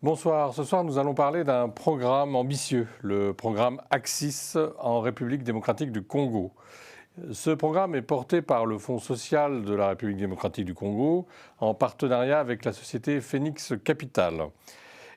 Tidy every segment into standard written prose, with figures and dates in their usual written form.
Bonsoir. Ce soir, nous allons parler d'un programme ambitieux, le programme Axis en République démocratique du Congo. Ce programme est porté par le Fonds social de la République démocratique du Congo en partenariat avec la société Phoenix Capital.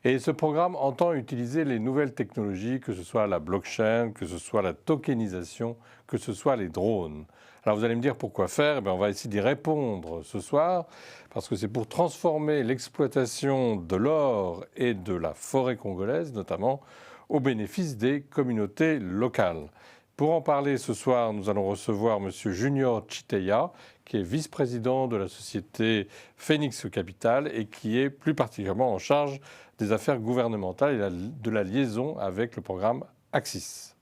Et ce programme entend utiliser les nouvelles technologies, que ce soit la blockchain, que ce soit la tokenisation, que ce soit les drones. Alors vous allez me dire pourquoi faire? On va essayer d'y répondre ce soir, parce que c'est pour transformer l'exploitation de l'or et de la forêt congolaise, notamment, au bénéfice des communautés locales. Pour en parler ce soir, nous allons recevoir M. Junior Chiteya, qui est vice-président de la société Phoenix Capital et qui est plus particulièrement en charge des affaires gouvernementales et de la liaison avec le programme Axis.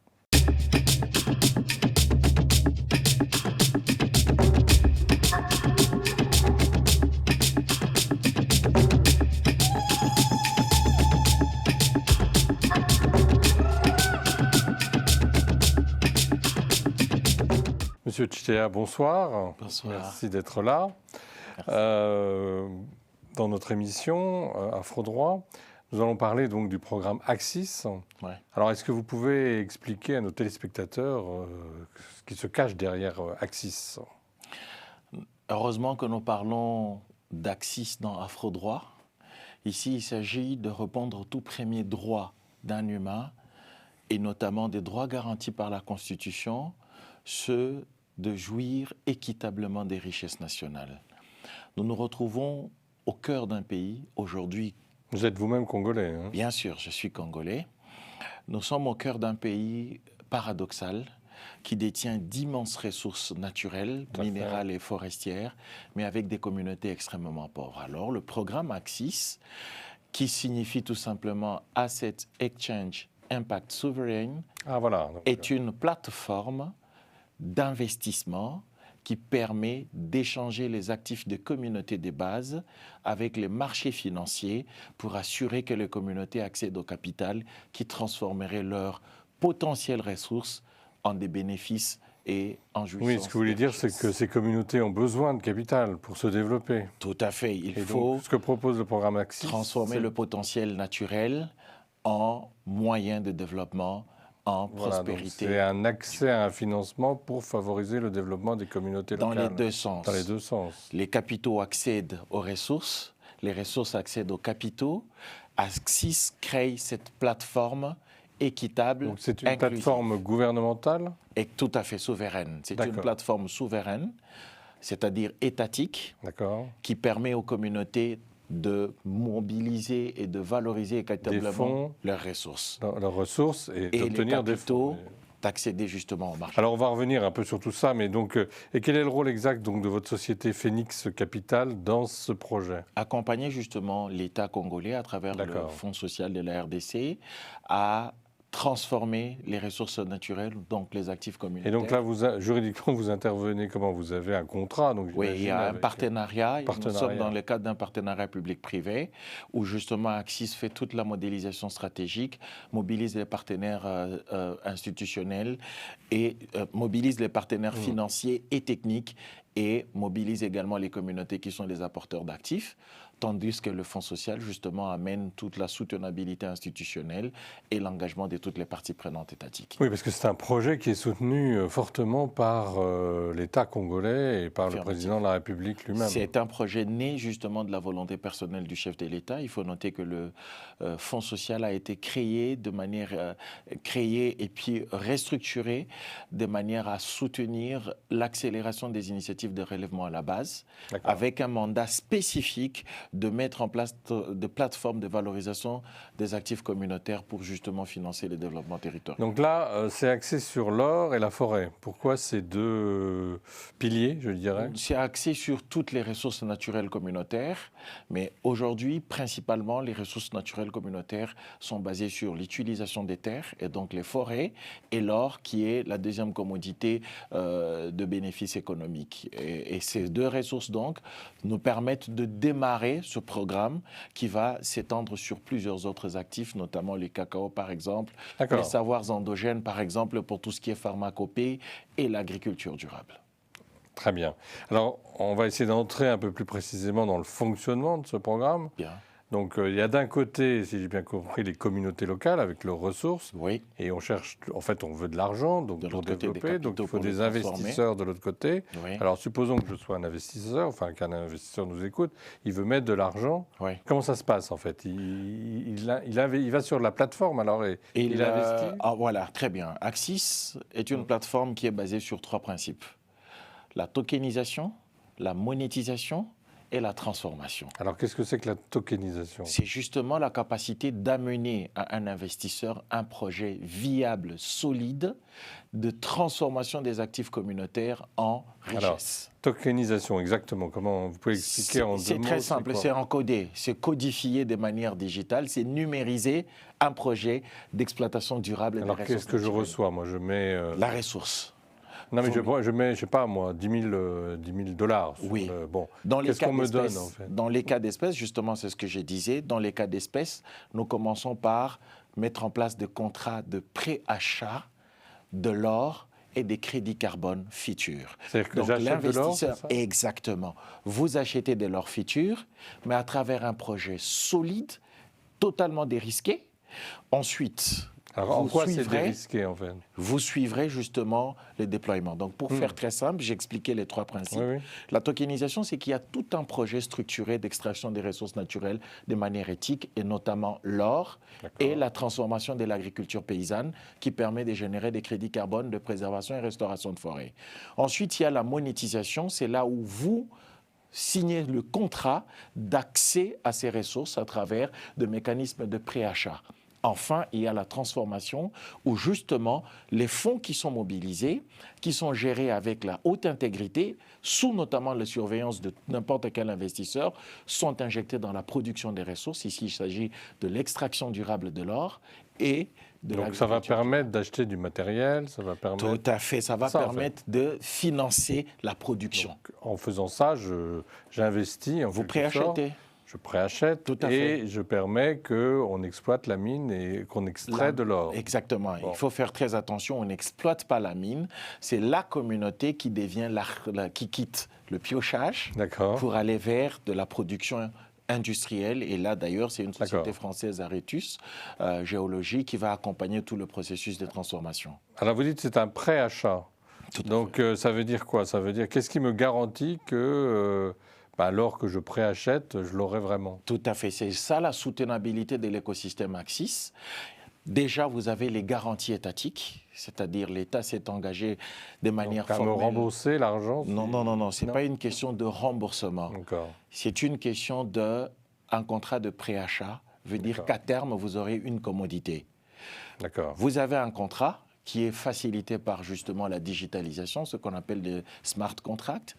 Monsieur Chiteya, bonsoir. Bonsoir. Merci d'être là. Dans notre émission Afro-Droit, nous allons parler donc du programme Axis. Ouais. Alors, est-ce que vous pouvez expliquer à nos téléspectateurs ce qui se cache derrière Axis? Heureusement que nous parlons d'Axis dans Afro-Droit. Ici, il s'agit de répondre aux tout premiers droits d'un humain, et notamment des droits garantis par la Constitution, ceux de jouir équitablement des richesses nationales. Nous nous retrouvons au cœur d'un pays aujourd'hui. Vous êtes vous-même congolais, hein? Bien sûr, je suis congolais. Nous sommes au cœur d'un pays paradoxal qui détient d'immenses ressources naturelles, minérales et forestières, mais avec des communautés extrêmement pauvres. Alors, le programme Axis, qui signifie tout simplement Asset Exchange Impact Sovereign, est une plateforme d'investissement qui permet d'échanger les actifs de communautés de base avec les marchés financiers pour assurer que les communautés accèdent au capital qui transformerait leurs potentielles ressources en des bénéfices et en jouissance. Oui, ce que vous voulez dire, c'est que ces communautés ont besoin de capital pour se développer. Tout à fait. Il faut donc, ce que propose le programme Axis, transformer le potentiel naturel en moyen de développement, en prospérité. C'est un accès à un financement pour favoriser le développement des communautés locales. Dans les deux sens. Dans les deux sens. Les capitaux accèdent aux ressources, les ressources accèdent aux capitaux. Axis crée cette plateforme équitable. Donc c'est une plateforme gouvernementale? Et tout à fait souveraine. C'est une plateforme souveraine, c'est-à-dire étatique, qui permet aux communautés de mobiliser et de valoriser équitablement leurs ressources. Leurs ressources et d'obtenir des fonds. D'accéder justement au marché. Alors on va revenir un peu sur tout ça, mais donc, et quel est le rôle exact donc, de votre société Phoenix Capital dans ce projet? Accompagner justement l'État congolais à travers le Fonds social de la RDC à transformer les ressources naturelles, donc les actifs communautaires. Et donc là, juridiquement, vous intervenez comment? Vous avez un contrat, donc oui, il y a un partenariat. Nous sommes dans le cadre d'un partenariat public-privé où justement Axis fait toute la modélisation stratégique, mobilise les partenaires institutionnels et mobilise les partenaires financiers et techniques et mobilise également les communautés qui sont les apporteurs d'actifs, tandis que le Fonds social, justement, amène toute la soutenabilité institutionnelle et l'engagement de toutes les parties prenantes étatiques. Oui, parce que c'est un projet qui est soutenu fortement par l'État congolais et par le président de la République lui-même. C'est un projet né, justement, de la volonté personnelle du chef de l'État. Il faut noter que le Fonds social a été créé de manière et puis restructuré de manière à soutenir l'accélération des initiatives de relèvement à la base, avec un mandat spécifique de mettre en place des plateformes de valorisation des actifs communautaires pour justement financer le développement territorial. Donc là, c'est axé sur l'or et la forêt. Pourquoi ces deux piliers, je dirais? C'est axé sur toutes les ressources naturelles communautaires, mais aujourd'hui, principalement, les ressources naturelles communautaires sont basées sur l'utilisation des terres, et donc les forêts, et l'or, qui est la deuxième commodité de bénéfices économiques. Et ces deux ressources, donc, nous permettent de démarrer ce programme qui va s'étendre sur plusieurs autres actifs, notamment les cacao par exemple, les savoirs endogènes par exemple pour tout ce qui est pharmacopée et l'agriculture durable. Très bien. Alors, on va essayer d'entrer un peu plus précisément dans le fonctionnement de ce programme. Bien. Donc il y a d'un côté, si j'ai bien compris, les communautés locales avec leurs ressources. Oui. Et on cherche, en fait, on veut de l'argent donc pour développer. Donc il faut des investisseurs de l'autre côté. Oui. Alors supposons que je sois un investisseur, enfin qu'un investisseur nous écoute, il veut mettre de l'argent. Oui. Comment ça se passe en fait? Il va sur la plateforme alors et il investit. Voilà, très bien. Axis est une plateforme qui est basée sur 3 principes. La tokenisation, la monétisation et la transformation. Alors, qu'est-ce que c'est que la tokenisation? C'est justement la capacité d'amener à un investisseur un projet viable, solide, de transformation des actifs communautaires en richesse. Alors, tokenisation, exactement. Comment vous pouvez expliquer en 2 mots? C'est très simple, c'est encodé, c'est codifié de manière digitale, c'est numériser un projet d'exploitation durable des ressources. Alors, qu'est-ce que je reçois? Moi, je mets... La ressource. Non, mais je mets, je sais pas moi, 10 000 $. Oui. Bon, qu'est-ce qu'on me donne en fait? Dans les cas d'espèces, justement, c'est ce que je disais, dans les cas d'espèces, nous commençons par mettre en place des contrats de préachat de l'or et des crédits carbone futurs. C'est-à-dire que j'achète de l'or, c'est ça? Exactement. Vous achetez de l'or futur, mais à travers un projet solide, totalement dérisqué. Ensuite... Alors, en quoi c'est dérisqué, en fait? Vous suivrez justement le déploiement. Donc, pour faire très simple, j'ai expliqué les 3 principes. Oui. La tokenisation, c'est qu'il y a tout un projet structuré d'extraction des ressources naturelles de manière éthique, et notamment l'or et la transformation de l'agriculture paysanne qui permet de générer des crédits carbone de préservation et restauration de forêt. Ensuite, il y a la monétisation, c'est là où vous signez le contrat d'accès à ces ressources à travers de mécanismes de préachat. Enfin, il y a la transformation où justement les fonds qui sont mobilisés, qui sont gérés avec la haute intégrité, sous notamment la surveillance de n'importe quel investisseur, sont injectés dans la production des ressources. Ici, il s'agit de l'extraction durable de l'or et de Donc ça va permettre d'acheter du matériel, ça va permettre... Tout à fait, ça va permettre de financer la production. Donc, en faisant ça, j'investis en Vous quelque sorte. préachetez. Je préachète et je permets qu'on exploite la mine et qu'on extrait de l'or. Exactement. Bon. Il faut faire très attention, on n'exploite pas la mine. C'est la communauté qui qui quitte le piochage pour aller vers de la production industrielle. Et là, d'ailleurs, c'est une société française, Aretus Géologie, qui va accompagner tout le processus de transformation. Alors, vous dites que c'est un préachat. Donc, ça veut dire quoi? Ça veut dire, qu'est-ce qui me garantit que... l'or que je préachète, je l'aurai vraiment. Tout à fait. C'est ça la soutenabilité de l'écosystème Axis. Déjà, vous avez les garanties étatiques, c'est-à-dire l'État s'est engagé de manière formelle. À me rembourser l'argent? Non. Ce n'est pas une question de remboursement. C'est une question d'un contrat de préachat. Veut dire qu'à terme, vous aurez une commodité. Vous avez un contrat qui est facilité par justement la digitalisation, ce qu'on appelle des smart contracts,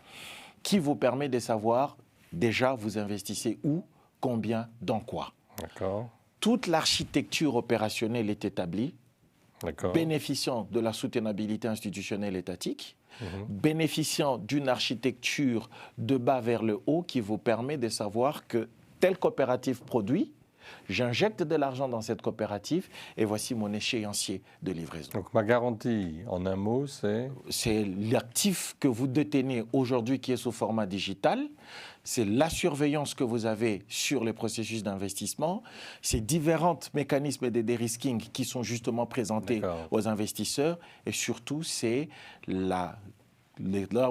qui vous permet de savoir, déjà, vous investissez où, combien, dans quoi. Toute l'architecture opérationnelle est établie, bénéficiant de la soutenabilité institutionnelle étatique, bénéficiant d'une architecture de bas vers le haut qui vous permet de savoir que telle coopérative produit, j'injecte de l'argent dans cette coopérative et voici mon échéancier de livraison. Donc ma garantie, en un mot, c'est... C'est l'actif que vous détenez aujourd'hui qui est sous format digital, c'est la surveillance que vous avez sur les processus d'investissement, c'est différents mécanismes de dérisking qui sont justement présentés aux investisseurs et surtout c'est là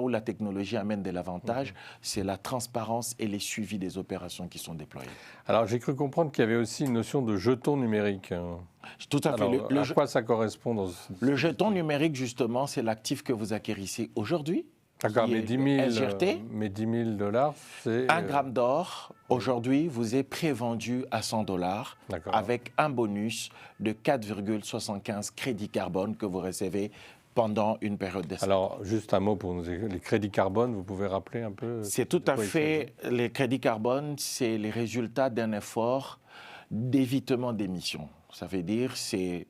où la technologie amène de l'avantage, c'est la transparence et les suivis des opérations qui sont déployées. Alors, j'ai cru comprendre qu'il y avait aussi une notion de jeton numérique. Tout à fait. Alors, à quoi ça correspond Le jeton numérique, justement, c'est l'actif que vous acquérissez aujourd'hui. D'accord, mais 10 000 $, c'est... 1 gramme d'or, aujourd'hui, vous est prévendu à 100 $, avec un bonus de 4,75 crédits carbone que vous recevez pendant une période d'essai. Alors, juste un mot pour nous dire, les crédits carbone, vous pouvez rappeler un peu? C'est tout à fait, les crédits carbone, c'est les résultats d'un effort d'évitement d'émissions. Ça veut dire,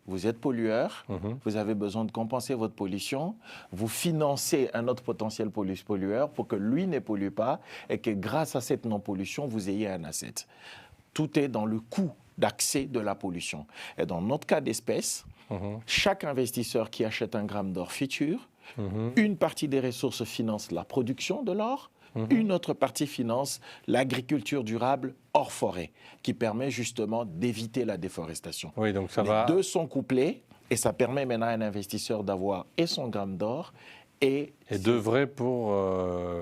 vous êtes pollueur, vous avez besoin de compenser votre pollution, vous financez un autre potentiel pollueur pour que lui ne pollue pas et que grâce à cette non-pollution, vous ayez un asset. Tout est dans le coût d'accès de la pollution. Et dans notre cas d'espèce, chaque investisseur qui achète 1 gramme d'or futur, une partie des ressources finance la production de l'or, Une autre partie finance l'agriculture durable hors forêt, qui permet justement d'éviter la déforestation. Oui, donc ça Les deux sont couplés et ça permet maintenant à un investisseur d'avoir et son gramme d'or et d'œuvrer pour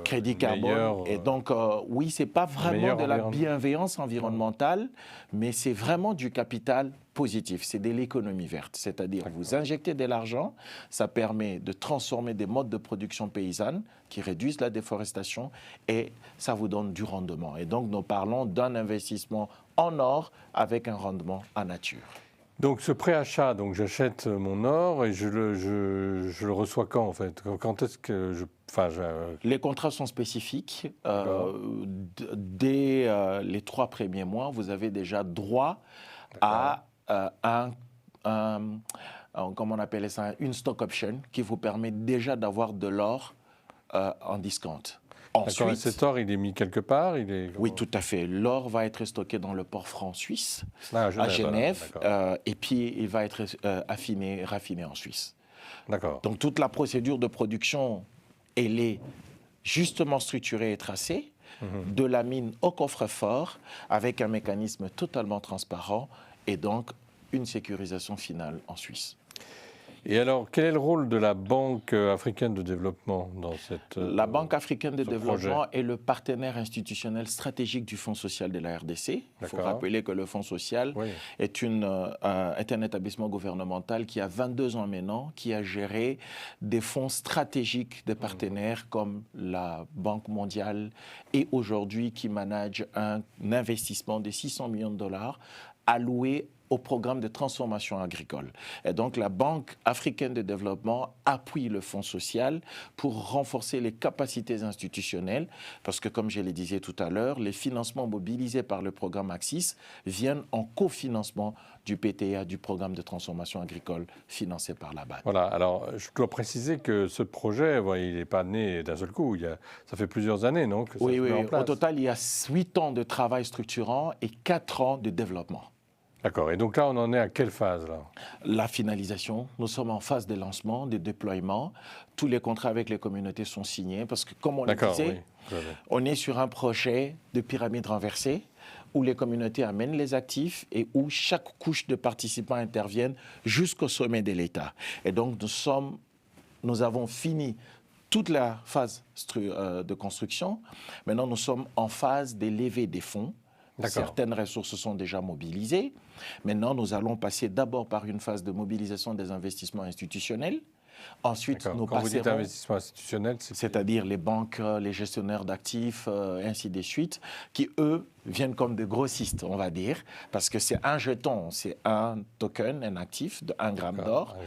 crédit carbone. Et donc, oui, ce n'est pas vraiment de la bienveillance environnementale, mais c'est vraiment du capital positif. C'est de l'économie verte. C'est-à-dire, vous injectez de l'argent, ça permet de transformer des modes de production paysanne qui réduisent la déforestation et ça vous donne du rendement. Et donc, nous parlons d'un investissement en or avec un rendement en nature. Donc ce préachat, donc j'achète mon or et je le reçois quand en fait? Quand est-ce que Les contrats sont spécifiques. Dès les 3 premiers mois, vous avez déjà droit à comment on appelle ça, une stock option qui vous permet déjà d'avoir de l'or en discount. Ensuite, et cet or, il est mis quelque part? Oui, tout à fait. L'or va être stocké dans le port franc suisse, à Genève, et puis il va être raffiné en Suisse. D'accord. Donc toute la procédure de production, elle est justement structurée et tracée, de la mine au coffre-fort, avec un mécanisme totalement transparent, et donc une sécurisation finale en Suisse. Et alors, quel est le rôle de la Banque africaine de développement dans cette La Banque africaine de développement est le partenaire institutionnel stratégique du Fonds social de la RDC. Il faut rappeler que le Fonds social est un établissement gouvernemental qui a 22 ans maintenant, qui a géré des fonds stratégiques de partenaires comme la Banque mondiale et aujourd'hui qui manage un investissement de 600 millions de dollars alloué au programme de transformation agricole. Et donc, la Banque africaine de développement appuie le Fonds social pour renforcer les capacités institutionnelles, parce que, comme je le disais tout à l'heure, les financements mobilisés par le programme Axis viennent en cofinancement du PTA, du programme de transformation agricole financé par la BAD. Voilà, alors je dois préciser que ce projet, il n'est pas né d'un seul coup, ça fait plusieurs années, non? Oui, au total, il y a 8 ans de travail structurant et 4 ans de développement. D'accord. Et donc là, on en est à quelle phase là? La finalisation. Nous sommes en phase de lancement, de déploiement. Tous les contrats avec les communautés sont signés parce que, comme on le disait, on est sur un projet de pyramide renversée où les communautés amènent les actifs et où chaque couche de participants interviennent jusqu'au sommet de l'État. Et donc, nous avons fini toute la phase de construction. Maintenant, nous sommes en phase de levée des fonds. Certaines ressources sont déjà mobilisées. Maintenant, nous allons passer d'abord par une phase de mobilisation des investissements institutionnels. Ensuite, nous passerons... Quand vous dites investissement institutionnel, c'est-à-dire les banques, les gestionnaires d'actifs, ainsi de suite, qui, eux, viennent comme des grossistes, on va dire, parce que c'est un jeton, c'est un token, un actif de 1 gramme d'or.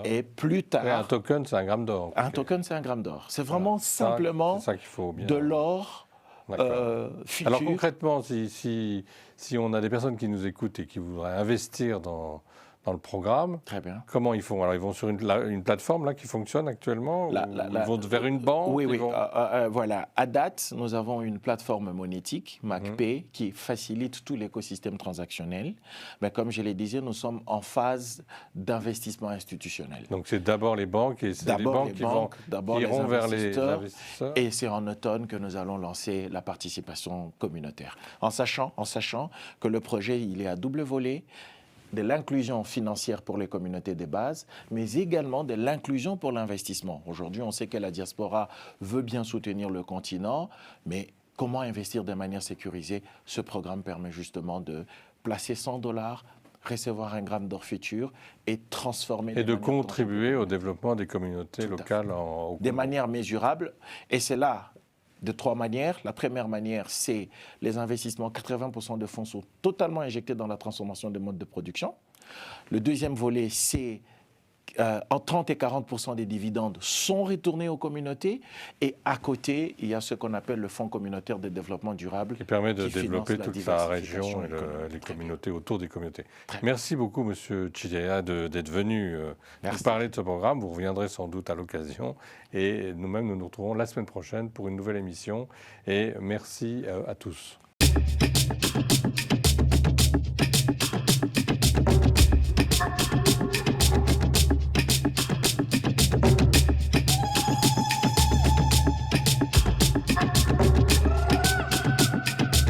Et plus tard... un token, c'est 1 gramme d'or. Un token, c'est 1 gramme d'or. C'est vraiment simplement de l'or... futur. Alors concrètement, si on a des personnes qui nous écoutent et qui voudraient investir dans le programme, très bien. Comment ils font? Alors ils vont sur une plateforme là qui fonctionne actuellement ils vont vers une banque? Oui. Voilà. À date, nous avons une plateforme monétique, MacPay, qui facilite tout l'écosystème transactionnel. Mais comme je le disais, nous sommes en phase d'investissement institutionnel. Donc c'est d'abord les banques et c'est les banques qui iront vers les investisseurs. Et c'est en automne que nous allons lancer la participation communautaire. En sachant que le projet, il est à double volet, de l'inclusion financière pour les communautés de base, mais également de l'inclusion pour l'investissement. Aujourd'hui, on sait que la diaspora veut bien soutenir le continent, mais comment investir de manière sécurisée? Ce programme permet justement de placer 100 $, recevoir 1 gramme d'or futur et transformer... Et de contribuer au développement des communautés locales au Congo. De manière mesurable, et c'est là... de 3 manières. La première manière, c'est les investissements. 80% de fonds sont totalement injectés dans la transformation des modes de production. Le deuxième volet, c'est en 30 et 40% des dividendes sont retournés aux communautés. Et à côté, il y a ce qu'on appelle le Fonds communautaire de développement durable. Qui permet de développer toute sa région et les communautés autour des communautés. Merci beaucoup, M. Chidea, d'être venu nous parler de ce programme. Vous reviendrez sans doute à l'occasion. Et nous-mêmes, nous nous retrouvons la semaine prochaine pour une nouvelle émission. Et merci à tous.